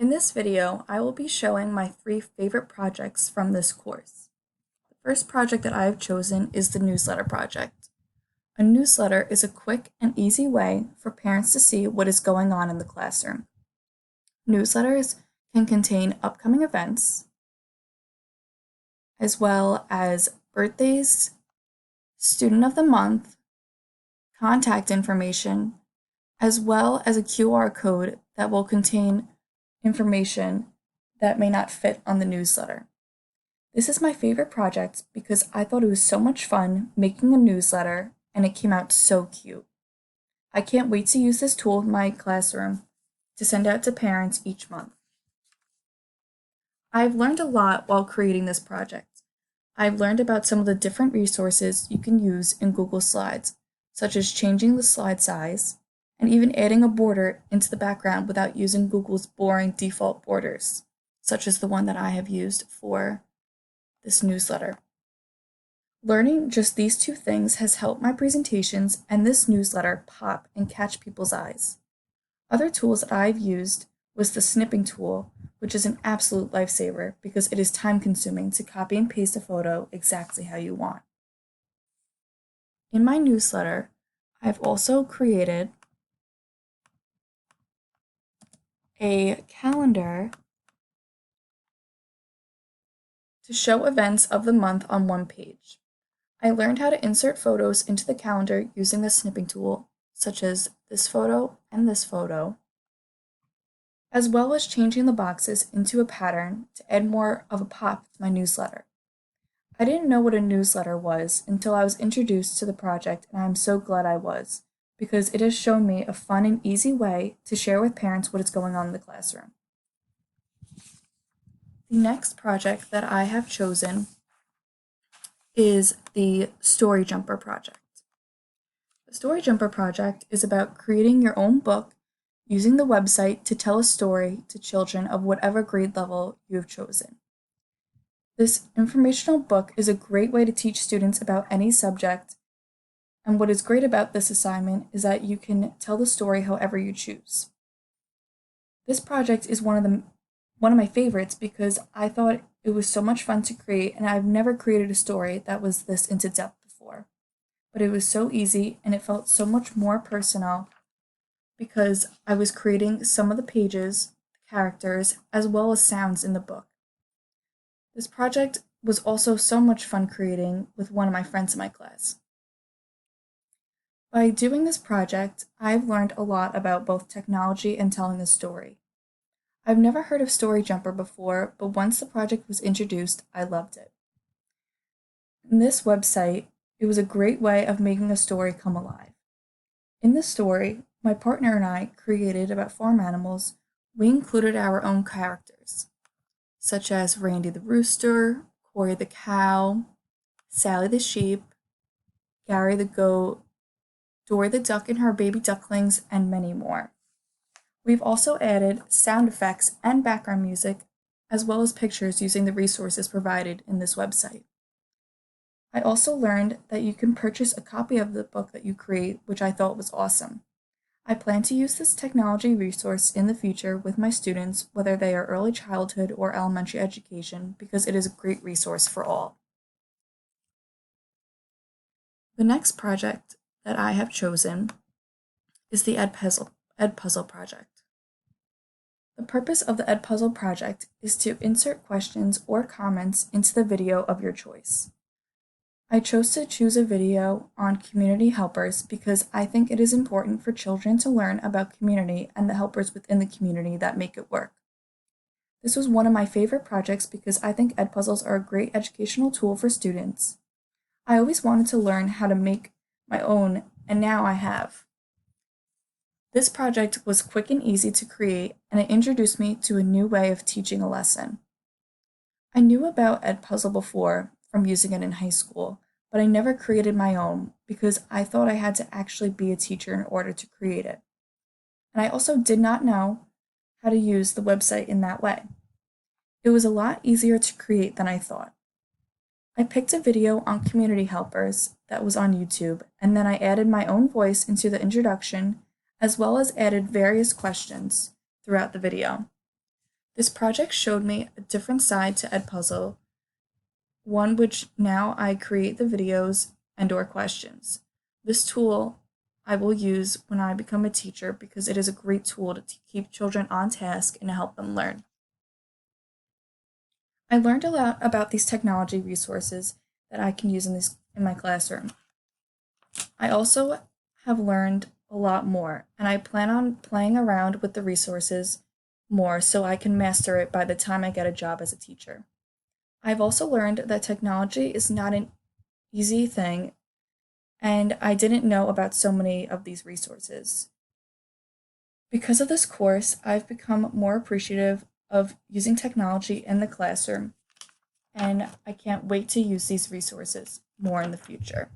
In this video, I will be showing my 3 favorite projects from this course. The first project that I have chosen is the newsletter project. A newsletter is a quick and easy way for parents to see what is going on in the classroom. Newsletters can contain upcoming events, as well as birthdays, student of the month, contact information, as well as a QR code that will contain information that may not fit on the newsletter. This is my favorite project because I thought it was so much fun making a newsletter and it came out so cute. I can't wait to use this tool in my classroom to send out to parents each month. I've learned a lot while creating this project. I've learned about some of the different resources you can use in Google Slides, such as changing the slide size, and even adding a border into the background without using Google's boring default borders, such as the one that I have used for this newsletter. Learning just these 2 things has helped my presentations and this newsletter pop and catch people's eyes. Other tools that I've used was the snipping tool, which is an absolute lifesaver because it is time-consuming to copy and paste a photo exactly how you want. In my newsletter, I've also created a calendar to show events of the month on one page. I learned how to insert photos into the calendar using the snipping tool, such as this photo and this photo, as well as changing the boxes into a pattern to add more of a pop to my newsletter. I didn't know what a newsletter was until I was introduced to the project, and I'm so glad I was, because it has shown me a fun and easy way to share with parents what is going on in the classroom. The next project that I have chosen is the Story Jumper project. The Story Jumper project is about creating your own book using the website to tell a story to children of whatever grade level you have chosen. This informational book is a great way to teach students about any subject, and what is great about this assignment is that you can tell the story however you choose. This project is one of my favorites because I thought it was so much fun to create, and I've never created a story that was this into depth before. But it was so easy and it felt so much more personal because I was creating some of the pages, the characters, as well as sounds in the book. This project was also so much fun creating with one of my friends in my class. By doing this project, I've learned a lot about both technology and telling a story. I've never heard of Story Jumper before, but once the project was introduced, I loved it. In this website, it was a great way of making a story come alive. In the story, my partner and I created about farm animals. We included our own characters, such as Randy the rooster, Corey the cow, Sally the sheep, Gary the goat, Dory the duck and her baby ducklings, and many more. We've also added sound effects and background music, as well as pictures using the resources provided in this website. I also learned that you can purchase a copy of the book that you create, which I thought was awesome. I plan to use this technology resource in the future with my students, whether they are early childhood or elementary education, because it is a great resource for all. The next project that I have chosen is the Edpuzzle project. The purpose of the Edpuzzle project is to insert questions or comments into the video of your choice. I chose to choose a video on community helpers because I think it is important for children to learn about community and the helpers within the community that make it work. This was one of my favorite projects because I think Edpuzzles are a great educational tool for students. I always wanted to learn how to make my own, and now I have. This project was quick and easy to create, and it introduced me to a new way of teaching a lesson. I knew about Edpuzzle before from using it in high school, but I never created my own because I thought I had to actually be a teacher in order to create it. And I also did not know how to use the website in that way. It was a lot easier to create than I thought. I picked a video on community helpers that was on YouTube, and then I added my own voice into the introduction, as well as added various questions throughout the video. This project showed me a different side to Edpuzzle, one which now I create the videos and/or questions. This tool I will use when I become a teacher because it is a great tool to keep children on task and to help them learn. I learned a lot about these technology resources that I can use in my classroom. I also have learned a lot more, and I plan on playing around with the resources more so I can master it by the time I get a job as a teacher. I've also learned that technology is not an easy thing, and I didn't know about so many of these resources. Because of this course, I've become more appreciative of using technology in the classroom, and I can't wait to use these resources more in the future.